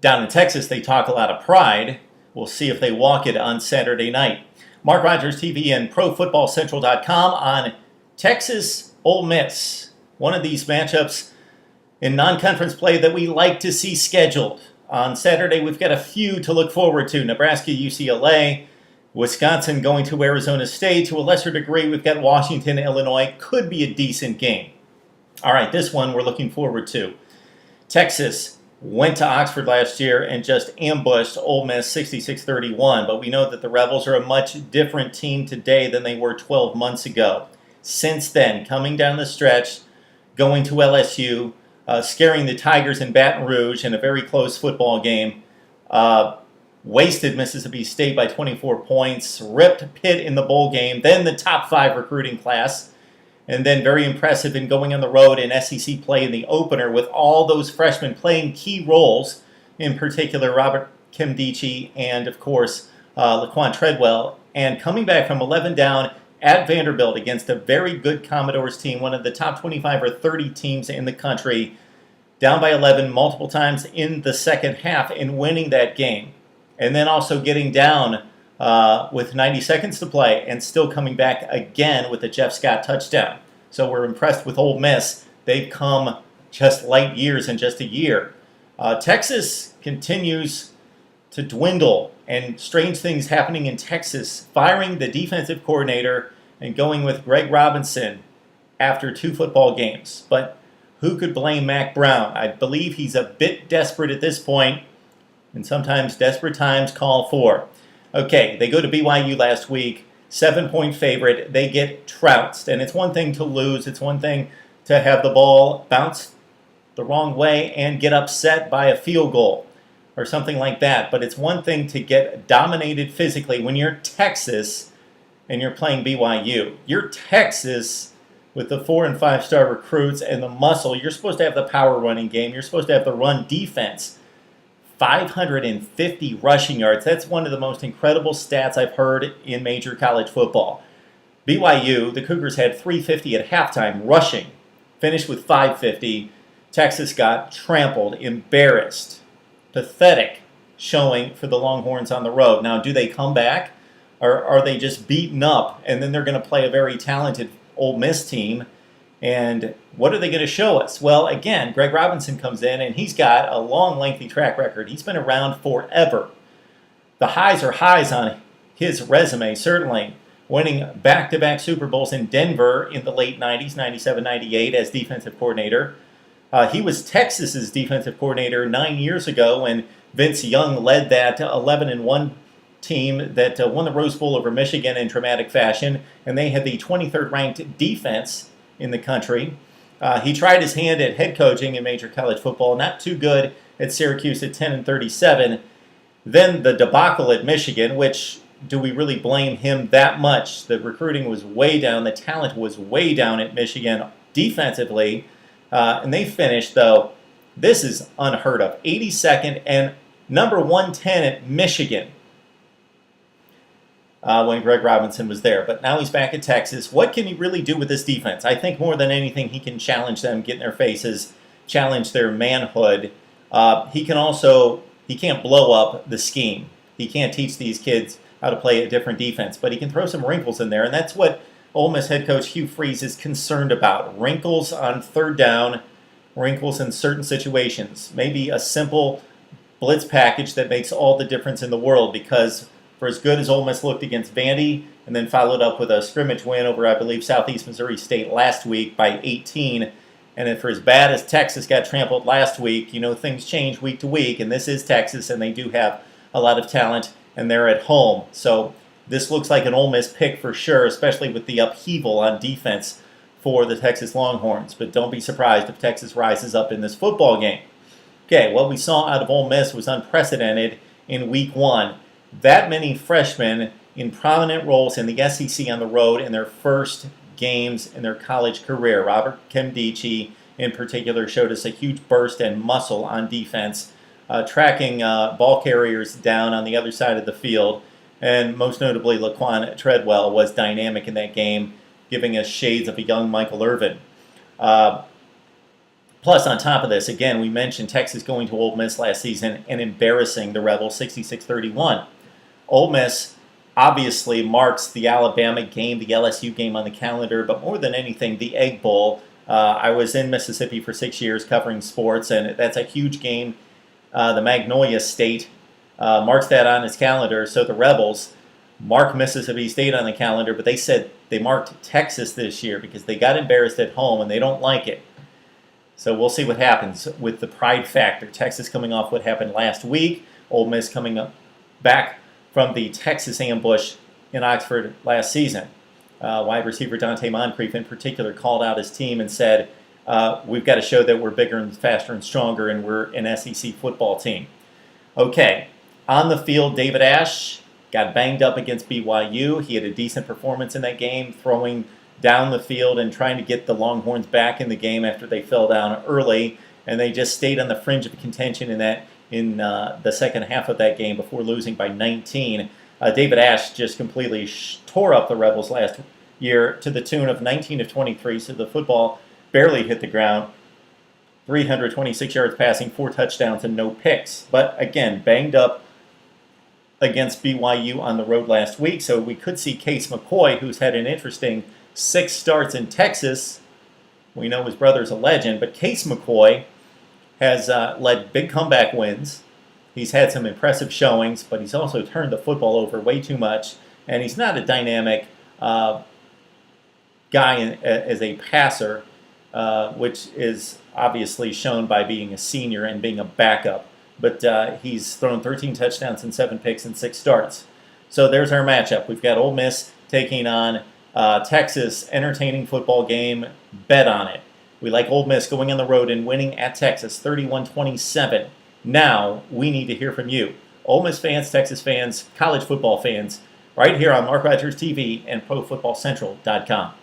Down in Texas, they talk a lot of pride. We'll see if they walk it on Saturday night. MarkRogersTV and ProFootballCentral.com on Texas Ole Miss. One of these matchups in non-conference play that we like to see scheduled. On Saturday, we've got a few to look forward to. Nebraska, UCLA, Wisconsin going to Arizona State. To a lesser degree, we've got Washington, Illinois. Could be a decent game. All right, this one we're looking forward to. Texas went to Oxford last year and just ambushed Ole Miss 66-31. But we know that the Rebels are a much different team today than they were 12 months ago. Since then, coming down the stretch, going to LSU, scaring the Tigers in Baton Rouge in a very close football game, wasted Mississippi State by 24 points, ripped Pitt in the bowl game, then the top 5 recruiting class, and then very impressive in going on the road in SEC play in the opener with all those freshmen playing key roles, in particular Robert Nkemdiche and, of course, Laquon Treadwell, and coming back from 11 down at Vanderbilt against a very good Commodores team, one of the top 25 or 30 teams in the country, down by 11 multiple times in the second half and winning that game. And then also getting down with 90 seconds to play and still coming back again with the Jeff Scott touchdown. So we're impressed with Ole Miss. They've come just light years in just a year. Texas continues to dwindle, and strange things happening in Texas, firing the defensive coordinator and going with Greg Robinson after 2 football games. But who could blame Mac Brown? I believe he's a bit desperate at this point, and sometimes desperate times call for. Okay, they go to BYU last week, 7-point favorite. They get trounced, and it's one thing to lose. It's one thing to have the ball bounce the wrong way and get upset by a field goal or something like that. But it's one thing to get dominated physically when you're Texas and you're playing BYU. You're Texas with the 4- and 5-star recruits and the muscle. You're supposed to have the power running game. You're supposed to have the run defense. 550 rushing yards. That's one of the most incredible stats I've heard in major college football. BYU, the Cougars had 350 at halftime rushing, finished with 550. Texas got trampled, embarrassed. Pathetic showing for the Longhorns on the road. Now, do they come back, or are they just beaten up and then they're going to play a very talented Ole Miss team? And what are they going to show us? Well, again, Greg Robinson comes in and he's got a long, lengthy track record. He's been around forever. The highs are highs on his resume, certainly. Winning back-to-back Super Bowls in Denver in the late 90s, 97, 98 as defensive coordinator. He was Texas's defensive coordinator 9 years ago when Vince Young led that 11-1 team that won the Rose Bowl over Michigan in dramatic fashion, and they had the 23rd ranked defense in the country. He tried his hand at head coaching in major college football, not too good at Syracuse at 10-37. Then the debacle at Michigan, which do we really blame him that much? The recruiting was way down, the talent was way down at Michigan defensively. And they finished, though, this is unheard of, 82nd and number 110 at Michigan when Greg Robinson was there. But now he's back at Texas. What can he really do with this defense? I think more than anything, he can challenge them, get in their faces, challenge their manhood. He can't blow up the scheme. He can't teach these kids how to play a different defense, but he can throw some wrinkles in there, and that's what Ole Miss head coach Hugh Freeze is concerned about. Wrinkles on third down, wrinkles in certain situations. Maybe a simple blitz package that makes all the difference in the world, because for as good as Ole Miss looked against Vandy and then followed up with a scrimmage win over, I believe, Southeast Missouri State last week by 18, and then for as bad as Texas got trampled last week, things change week to week, and this is Texas, and they do have a lot of talent, and they're at home. So this looks like an Ole Miss pick for sure, especially with the upheaval on defense for the Texas Longhorns. But don't be surprised if Texas rises up in this football game. Okay, what we saw out of Ole Miss was unprecedented in Week 1. That many freshmen in prominent roles in the SEC on the road in their first games in their college career. Robert Nkemdiche, in particular, showed us a huge burst and muscle on defense, tracking ball carriers down on the other side of the field. And most notably, Laquon Treadwell was dynamic in that game, giving us shades of a young Michael Irvin. Plus, on top of this, again, we mentioned Texas going to Ole Miss last season and embarrassing the Rebels 66-31. Ole Miss obviously marks the Alabama game, the LSU game on the calendar, but more than anything, the Egg Bowl. I was in Mississippi for 6 years covering sports, and that's a huge game. The Magnolia State marks that on its calendar. So the Rebels mark Mississippi State on the calendar, but they said they marked Texas this year because they got embarrassed at home and they don't like it. So we'll see what happens with the pride factor. Texas coming off what happened last week. Ole Miss coming up back from the Texas ambush in Oxford last season. Wide receiver Donte Moncrief in particular called out his team and said, we've got to show that we're bigger and faster and stronger and we're an SEC football team. Okay, on the field, David Ash got banged up against BYU. He had a decent performance in that game, throwing down the field and trying to get the Longhorns back in the game after they fell down early, and they just stayed on the fringe of contention in the second half of that game before losing by 19. David Ash just completely tore up the Rebels last year to the tune of 19 of 23, so the football barely hit the ground. 326 yards passing, 4 touchdowns, and no picks. But again, banged up against BYU on the road last week, so we could see Case McCoy, who's had an interesting 6 starts in Texas. We know his brother's a legend, but Case McCoy has led big comeback wins. He's had some impressive showings, but he's also turned the football over way too much, and he's not a dynamic guy as a passer, which is obviously shown by being a senior and being a backup. But he's thrown 13 touchdowns and 7 picks in 6 starts. So there's our matchup. We've got Ole Miss taking on Texas. Entertaining football game. Bet on it. We like Ole Miss going on the road and winning at Texas 31-27. Now we need to hear from you. Ole Miss fans, Texas fans, college football fans, right here on Mark Rogers TV and ProFootballCentral.com.